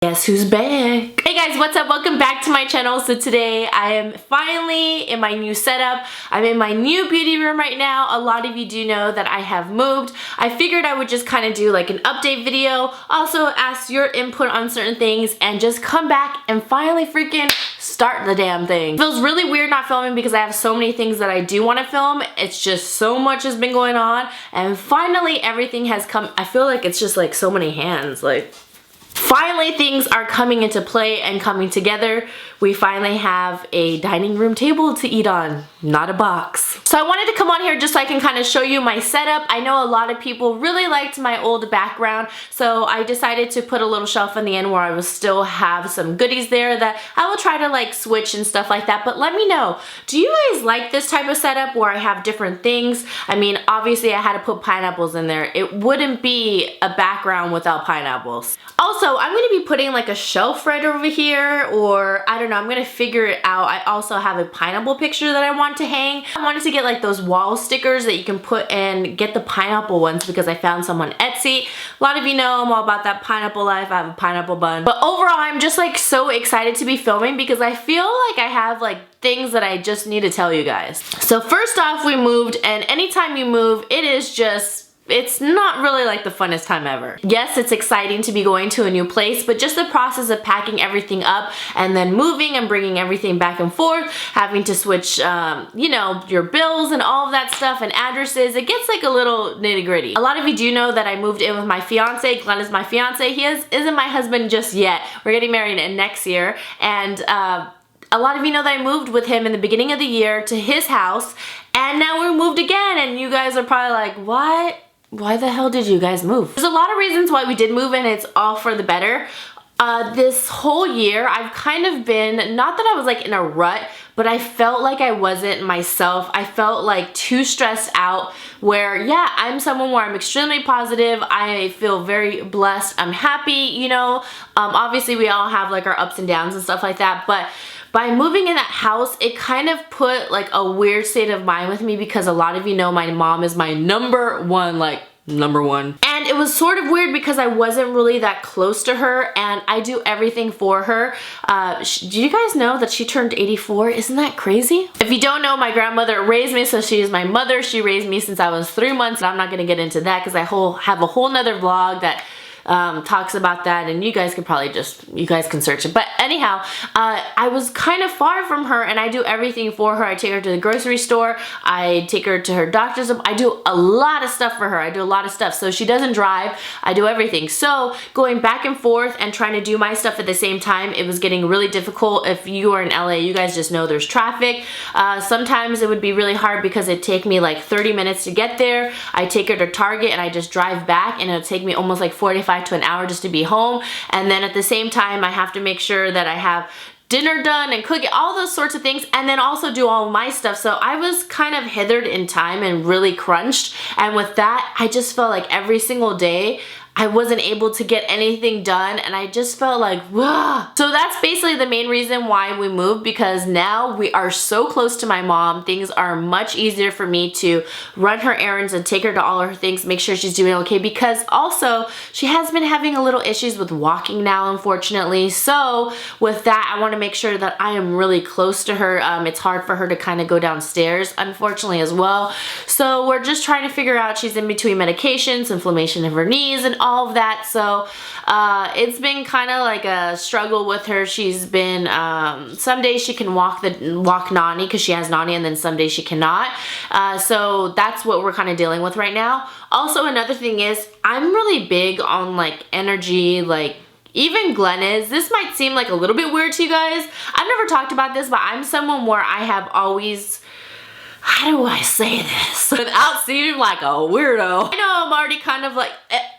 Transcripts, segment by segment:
Guess who's back? Hey guys, what's up? Welcome back to my channel. So today I am finally in my new setup. I'm in my new beauty room right now. A lot of you do know that I have moved. I figured I would just kind of do like an update video, also ask your input on certain things, and just come back and finally freaking start the damn thing. It feels really weird not filming because I have so many things that I do want to film. It's just so much has been going on, and finally everything has come. I feel like it's just like so many hands, like finally things are coming into play and coming together. We finally have a dining room table to eat on, not a box. So I wanted to come on here just so I can kind of show you my setup. I know a lot of people really liked my old background, so I decided to put a little shelf in the end where I will still have some goodies there that I will try to like switch and stuff like that. But let me know, do you guys like this type of setup where I have different things? I mean, obviously I had to put pineapples in there. It wouldn't be a background without pineapples. Also, I'm going to be putting like a shelf right over here, or I don't know, I'm going to figure it out. I also have a pineapple picture that I want to hang. I wanted to get like those wall stickers that you can put in, get the pineapple ones because I found some on Etsy. A lot of you know I'm all about that pineapple life. I have a pineapple bun. But overall, I'm just like so excited to be filming because I feel like I have like things that I just need to tell you guys. So first off, we moved, and anytime you move, it is just, it's not really like the funnest time ever. Yes, it's exciting to be going to a new place, but just the process of packing everything up and then moving and bringing everything back and forth, having to switch, you know, your bills and all of that stuff and addresses, it gets like a little nitty gritty. A lot of you do know that I moved in with my fiance. Glenn is my fiance. He isn't my husband just yet. We're getting married in next year, and a lot of you know that I moved with him in the beginning of the year to his house, and now we're moved again, and you guys are probably like, what? Why the hell did you guys move? There's a lot of reasons why we did move, and it's all for the better. This whole year, I've kind of been, not that I was like in a rut, but I felt like I wasn't myself. I felt like too stressed out, where yeah, I'm someone where I'm extremely positive. I feel very blessed. I'm happy, you know. Obviously we all have like our ups and downs and stuff like that, but by moving in that house, it kind of put like a weird state of mind with me because a lot of you know my mom is my number one, like number one. And it was sort of weird because I wasn't really that close to her, and I do everything for her. Do you guys know that she turned 84? Isn't that crazy? If you don't know, my grandmother raised me, so she is my mother. She raised me since I was 3 months, and I'm not gonna get into that because I have a whole nother vlog that talks about that, and you guys can probably you guys can search it. But anyhow, I was kind of far from her, and I do everything for her. I take her to the grocery store, I take her to her doctor's, I do a lot of stuff for her. I do a lot of stuff. So she doesn't drive, I do everything. So going back and forth and trying to do my stuff at the same time, it was getting really difficult. If you are in LA, you guys just know there's traffic. Sometimes it would be really hard because it'd take me like 30 minutes to get there. I take her to Target and I just drive back, and it'll take me almost like 45 to an hour just to be home. And then at the same time, I have to make sure that I have dinner done and cooking, all those sorts of things, and then also do all my stuff. So I was kind of hithered in time and really crunched, and with that I just felt like every single day I wasn't able to get anything done, and I just felt like, wah. So that's basically the main reason why we moved, because now we are so close to my mom. Things are much easier for me to run her errands and take her to all her things, make sure she's doing okay, because also she has been having a little issues with walking now, unfortunately. So with that, I want to make sure that I am really close to her. It's hard for her to kind of go downstairs, unfortunately, as well. So we're just trying to figure out, she's in between medications, inflammation of her knees, and all of that. So it's been kind of like a struggle with her. She's been some days she can walk Nani because she has Nani, and then some days she cannot. So that's what we're kind of dealing with right now. Also, another thing is I'm really big on like energy, like even Glenn is. This might seem like a little bit weird to you guys. I've never talked about this, but I'm someone where I have always, how do I say this without seeming like a weirdo? I know I'm already kind of like,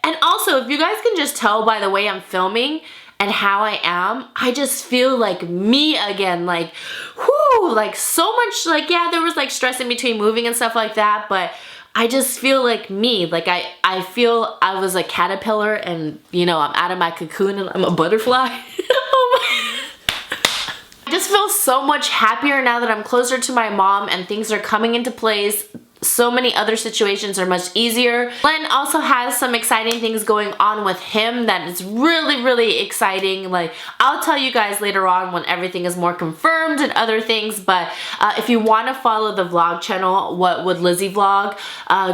and also if you guys can just tell by the way I'm filming and how I am, I just feel like me again, like, whoo, like so much, like, yeah, there was like stress in between moving and stuff like that, but I just feel like me. Like I feel I was a caterpillar, and you know, I'm out of my cocoon and I'm a butterfly. I just feel so much happier now that I'm closer to my mom and things are coming into place. so many other situations are much easier. Glenn also has some exciting things going on with him that is really, really exciting. Like, I'll tell you guys later on when everything is more confirmed and other things, but if you want to follow the vlog channel, What Would Lizzy Vlog,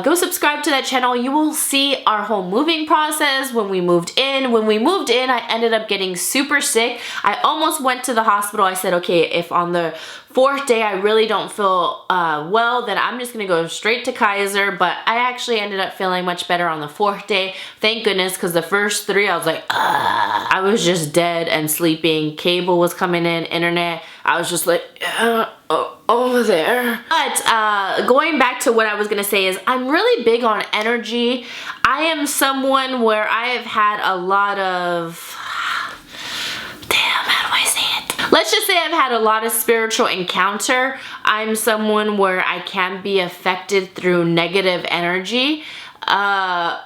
go subscribe to that channel. You will see our whole moving process when we moved in. When we moved in, I ended up getting super sick. I almost went to the hospital. I said, okay, if on the 4th day I really don't feel well, then I'm just gonna go straight to Kaiser. But I actually ended up feeling much better on the 4th day, thank goodness, because the first 3 I was like, I was just dead and sleeping. Cable was coming in, internet, I was just like, over there. But going back to what I was gonna say is I'm really big on energy. I am someone where I have had a lot of, let's just say I've had a lot of spiritual encounter. I'm someone where I can be affected through negative energy. Oh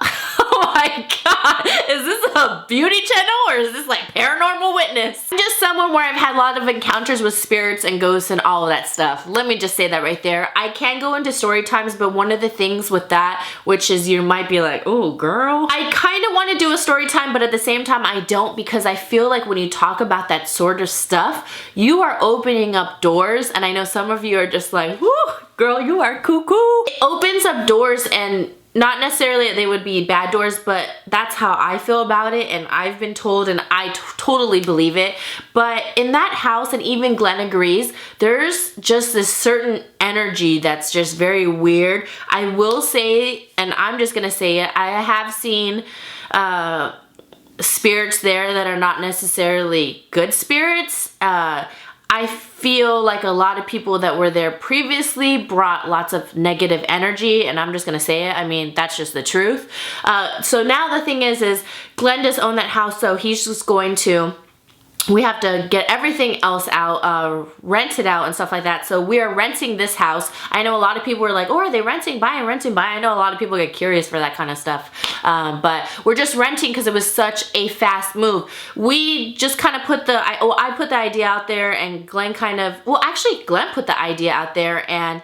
my god, is this a beauty channel or is this like paranormal witness? I'm just someone where I've had a lot of encounters with spirits and ghosts and all of that stuff. Let me just say that right there. I can go into story times, but one of the things with that, which is you might be like, oh girl, I kind of want to do a story time, but at the same time I don't, because I feel like when you talk about that sort of stuff, you are opening up doors, and I know some of you are just like, whoo, girl, you are cuckoo. It opens up doors, and not necessarily they would be bad doors, but that's how I feel about it, and I've been told, and I totally believe it. But in that house, and even Glenn agrees, there's just this certain energy that's just very weird. I will say, and I'm just gonna say it, I have seen spirits there that are not necessarily good spirits. I feel like a lot of people that were there previously brought lots of negative energy, and I'm just gonna say it. I mean, that's just the truth. So now the thing is Glenn does own that house, so he's just going to, we have to get everything else out, rent it out and stuff like that. So we are renting this house. I know a lot of people are like, oh, are they renting, buying, renting, buying? I know a lot of people get curious for that kind of stuff. But we're just renting because it was such a fast move. We just kind of put the, I put the idea out there, and Glenn kind of, well, actually Glenn put the idea out there, and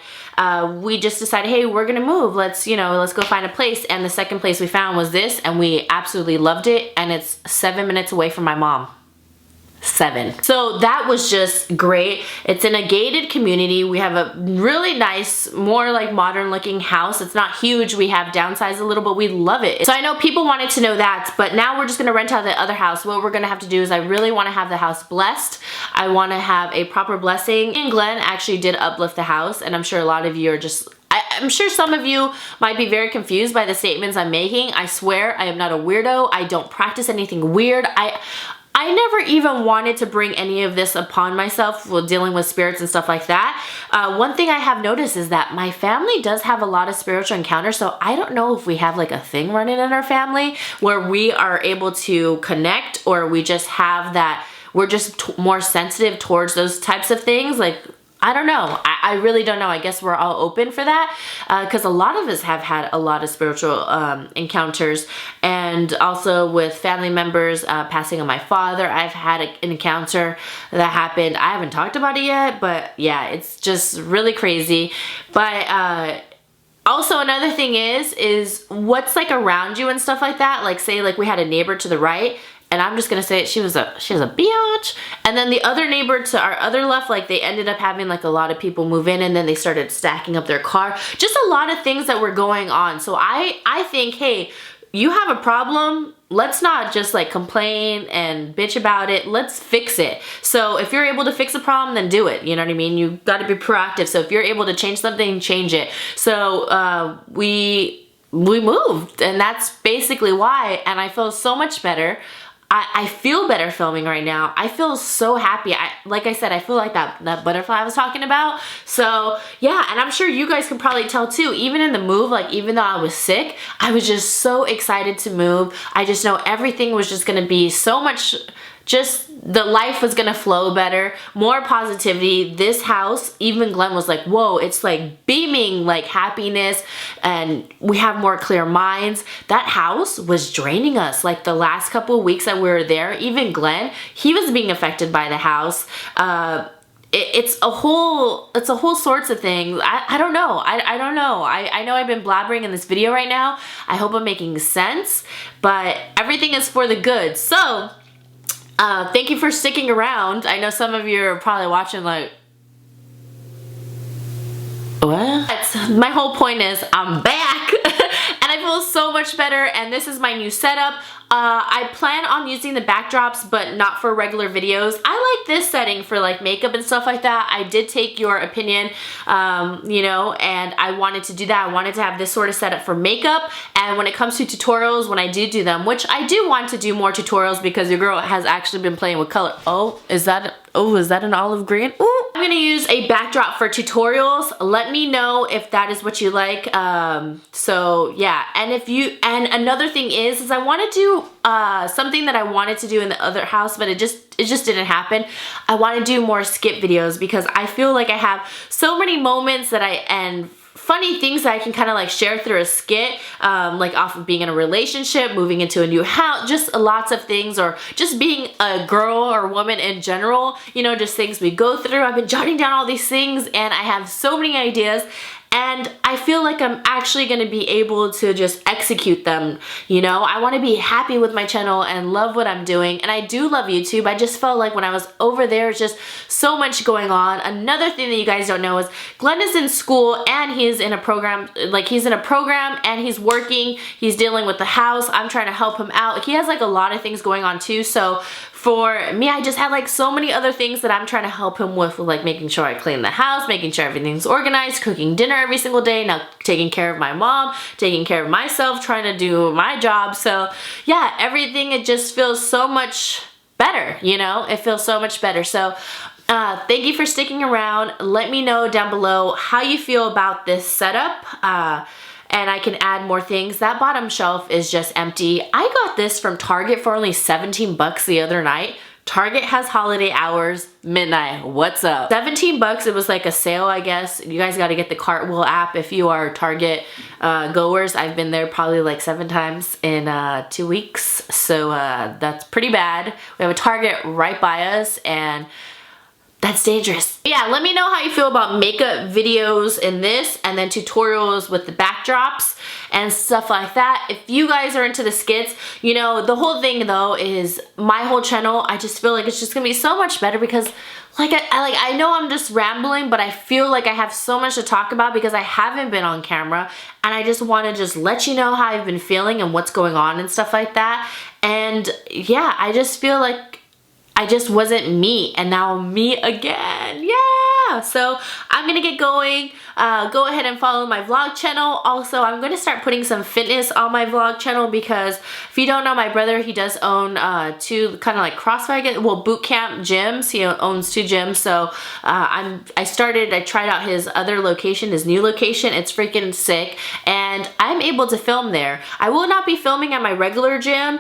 we just decided, hey, we're gonna move. Let's, you know, let's go find a place. And the second place we found was this, and we absolutely loved it. And it's 7 minutes away from my mom. 7. So that was just great. It's in a gated community. We have a really nice, more like modern looking house. It's not huge. We have downsized a little, but we love it. So I know people wanted to know that, but now we're just gonna rent out the other house. What we're gonna have to do is I really wanna have the house blessed. I wanna have a proper blessing. And Glenn actually did uplift the house, and I'm sure a lot of you are just, I'm sure some of you might be very confused by the statements I'm making. I swear I am not a weirdo. I don't practice anything weird. I never even wanted to bring any of this upon myself while dealing with spirits and stuff like that. One thing I have noticed is that my family does have a lot of spiritual encounters, so I don't know if we have like a thing running in our family where we are able to connect, or we just have that, we're just more sensitive towards those types of things. Like, I don't know. I really don't know. I guess we're all open for that, because a lot of us have had a lot of spiritual encounters, and also with family members passing on my father, I've had an encounter that happened. I haven't talked about it yet, but yeah, it's just really crazy. But also another thing is what's like around you and stuff like that. Like, say like we had a neighbor to the right, and I'm just gonna say it, she was a biatch. And then the other neighbor to our other left, like they ended up having like a lot of people move in, and then they started stacking up their car. Just a lot of things that were going on. So I think, hey, you have a problem, let's not just like complain and bitch about it, let's fix it. So if you're able to fix a problem, then do it, you know what I mean? You gotta be proactive. So if you're able to change something, change it. So we moved, and that's basically why, and I feel so much better. I feel better filming right now. I feel so happy. Like I said, I feel like that butterfly I was talking about. So yeah, and I'm sure you guys can probably tell too, even in the move, like even though I was sick, I was just so excited to move. I just know everything was just gonna be so much, just the life was gonna flow better, more positivity. This house, even Glenn was like, whoa, it's like beaming like happiness, and we have more clear minds. That house was draining us. Like the last couple of weeks that we were there, even Glenn, he was being affected by the house. it's a whole sorts of things. I don't know. I don't know. I know I've been blabbering in this video right now. I hope I'm making sense, but everything is for the good. So thank you for sticking around. I know some of you are probably watching like, what? My whole point is I'm back and I feel so much better, and this is my new setup. I plan on using the backdrops, but not for regular videos. I like this setting for like makeup and stuff like that. I did take your opinion, you know, and I wanted to do that. I wanted to have this sort of setup for makeup, and when it comes to tutorials, when I do them, which I do want to do more tutorials because your girl has actually been playing with color. Oh, is that an olive green? Ooh. I'm gonna use a backdrop for tutorials. Let me know if that is what you like. So yeah, and another thing is I want to do something that I wanted to do in the other house, but it just didn't happen. I want to do more skip videos because I feel like I have so many moments and funny things that I can kind of like share through a skit, like off of being in a relationship, moving into a new house, just lots of things, or just being a girl or woman in general, you know, just things we go through. I've been jotting down all these things and I have so many ideas, and I feel like I'm actually going to be able to just execute them, you know? I want to be happy with my channel and love what I'm doing, and I do love YouTube. I just felt like when I was over there, it's just so much going on. Another thing that you guys don't know is Glenn is in school and he's in a program, like he's in a program and he's working, he's dealing with the house. I'm trying to help him out. He has like a lot of things going on too, so for me, I just had like so many other things that I'm trying to help him with, like making sure I clean the house, making sure everything's organized, cooking dinner every single day, now taking care of my mom, taking care of myself, trying to do my job. So yeah, everything, it just feels so much better, you know? It feels so much better. So thank you for sticking around. Let me know down below how you feel about this setup. And I can add more things. That bottom shelf is just empty. I got this from Target for only 17 bucks the other night. Target has holiday hours, midnight, what's up? 17 bucks, it was like a sale, I guess. You guys gotta get the Cartwheel app if you are Target goers. I've been there probably like 7 times in 2 weeks. So that's pretty bad. We have a Target right by us, and that's dangerous. Yeah, let me know how you feel about makeup videos in this, and then tutorials with the backdrops and stuff like that. If you guys are into the skits, you know, the whole thing though is my whole channel, I just feel like it's just gonna be so much better because like I know I'm just rambling, but I feel like I have so much to talk about because I haven't been on camera, and I just want to just let you know how I've been feeling and what's going on and stuff like that. And yeah, I just feel like I just wasn't me, and now I'm me again. Yeah! So I'm gonna get going. Go ahead and follow my vlog channel. Also, I'm gonna start putting some fitness on my vlog channel because if you don't know, my brother, he does own 2 kind of like CrossFit, well, boot camp gyms. He owns 2 gyms. So I tried out his other location, his new location. It's freaking sick, and I'm able to film there. I will not be filming at my regular gym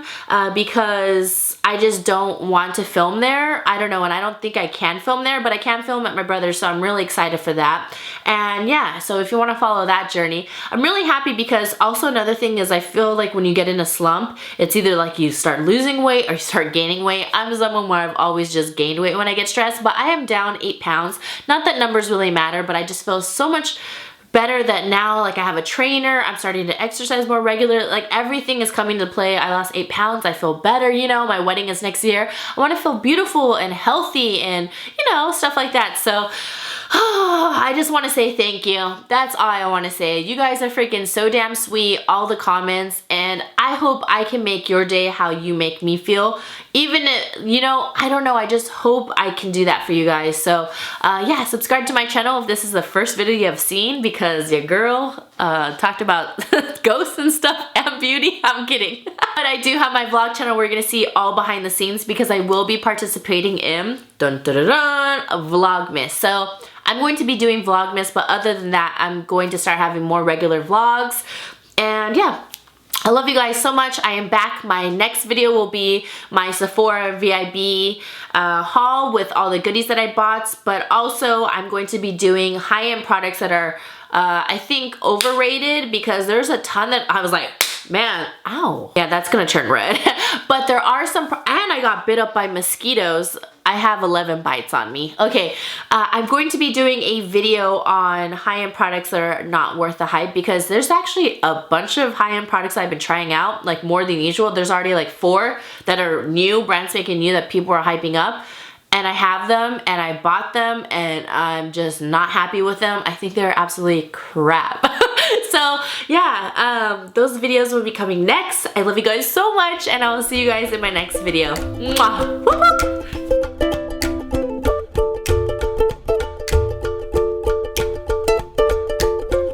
because I just don't want to film there. I don't know, and I don't think I can film there, but I can film at my brother's, so I'm really excited for that. And yeah, so if you want to follow that journey, I'm really happy because also another thing is I feel like when you get in a slump, it's either like you start losing weight or you start gaining weight. I'm someone where I've always just gained weight when I get stressed, but I am down 8 pounds. Not that numbers really matter, but I just feel so much better that now, like, I have a trainer, I'm starting to exercise more regular, like everything is coming to play. I lost 8 pounds, I feel better, you know, my wedding is next year. I want to feel beautiful and healthy and, you know, stuff like that. So I just want to say thank you. That's all I want to say. You guys are freaking so damn sweet, all the comments, and I hope I can make your day how you make me feel. Even if, you know, I don't know, I just hope I can do that for you guys. So yeah, subscribe to my channel if this is the first video you have seen, because your girl talked about ghosts and stuff and beauty. I'm kidding. But I do have my vlog channel where you're gonna see all behind the scenes because I will be participating in dun, dun, dun, dun, a Vlogmas. So I'm going to be doing Vlogmas, but other than that, I'm going to start having more regular vlogs. And yeah, I love you guys so much. I am back. My next video will be my Sephora VIB haul with all the goodies that I bought, but also I'm going to be doing high-end products that are, I think, overrated, because there's a ton that I was like, Man, ow. Yeah, that's gonna turn red. But there are some, and I got bit up by mosquitoes. I have 11 bites on me. Okay, I'm going to be doing a video on high-end products that are not worth the hype, because there's actually a bunch of high-end products I've been trying out, like more than usual. There's already like 4 that are new, brand spanking new, that people are hyping up. And I have them, and I bought them, and I'm just not happy with them. I think they're absolutely crap. So yeah, those videos will be coming next. I love you guys so much, and I will see you guys in my next video. Mwah! Whoop, whoop.